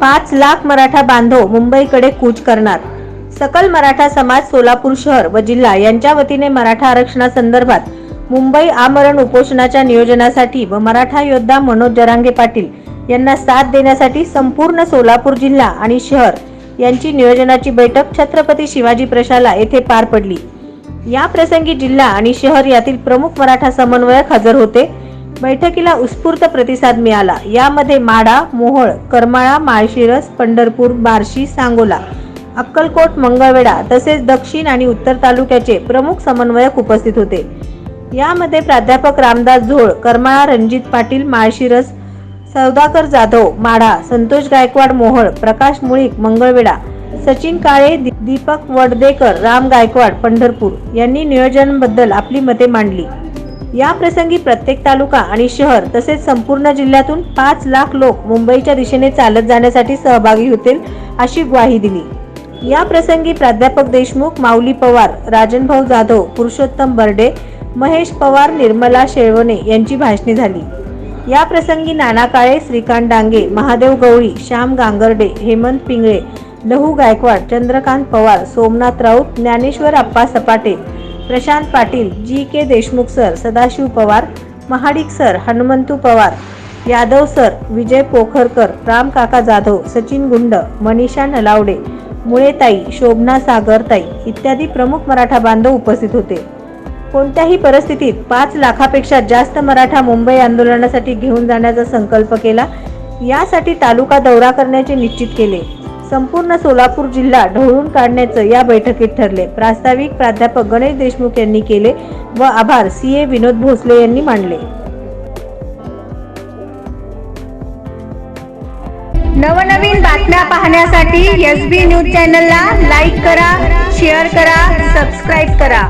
5 लाख मराठा बांधव मुंबईकडे कूच करणार। सकल मराठा समाज सोलापूर शहर व जिल्हा यांच्या वतीने मराठा आरक्षणासंदर्भात मुंबई आमरण उपोषणाच्या नियोजनासाठी व मराठा योद्धा मनोज जरांगे पाटील यांना साथ देण्यासाठी संपूर्ण सोलापूर जिल्हा आणि शहर यांची नियोजनाची बैठक छत्रपती शिवाजी प्रशाला येथे पार पडली। या प्रसंगी जिल्हा आणि शहर यातील प्रमुख मराठा समन्वयक हजर होते। बैठकीला उत्स्फूर्त प्रतिसाद मिळाला। यामध्ये माढा, मोहोळ, करमाळा, माळशिरस, पंढरपूर, बार्शी, सांगोला, अक्कलकोट, मंगळवेढा तसेच दक्षिण आणि उत्तर तालुक्याचे प्रमुख समन्वयक उपस्थित होते। यामध्ये प्राध्यापक रामदास झोळ, करमाळा, रणजित पाटील, माळशिरस, सौदागर जाधव, माढा, संतोष गायकवाड, मोहोळ, प्रकाश मुळीक, मंगळवेढा, सचिन काळे, दीपक वडदेकर, राम गायकवाड, पंढरपूर यांनी नियोजनाबद्दल आपली मते मांडली। या प्रसंगी प्रत्येक तालुका आणि शहर तसेच संपूर्ण जिल्ह्यातून 5 लाख लोक मुंबईच्या दिशेने चालत जाण्यासाठी सहभागी होतील अशी ग्वाही दिली। या प्रसंगी प्राध्यापक देशमुख, माऊली पवार, राजनभाऊ जाधव, पुरुषोत्तम बर्डे, महेश पवार, निर्मला शेळवणे यांची भाषणे झाली। या प्रसंगी नाना काळे, श्रीकांत डांगे, महादेव गवळी, श्याम गांगर्डे, हेमंत पिंगळे, लहू Gaikwad, Chandrakant Pawar, Somnath Raut, Dnyaneshwar Appa Sapate, Prashant Patil, G K. Deshmukh sir, Sadashiv Pawar, Mahadik sir, Hanumantu Pawar, Yadav sir, Vijay Pokharkar, Ram Kaka Jadhav, Sachin गुंड, मनीषा नलावडे, मुळेताई, शोभना सागरताई इत्यादी प्रमुख मराठा बांधव उपस्थित होते। कोणत्याही परिस्थितीत 5 लाखापेक्षा जास्त मराठा मुंबई आंदोलनासाठी घेऊन जाण्याचा संकल्प केला। यासाठी तालुका दौरा करण्याचे निश्चित केले। संपूर्ण सोलापूर जिल्हा ढवळून काढण्याचे या बैठकीत ठरले। प्रास्ताविक प्राध्यापक गणेश देशमुख यांनी केले व आभार सीए विनोद भोसले यांनी मानले। नवनवीन बातम्या पाहण्यासाठी SB न्यूज चॅनलला लाईक करा, शेअर करा, सबस्क्राईब करा।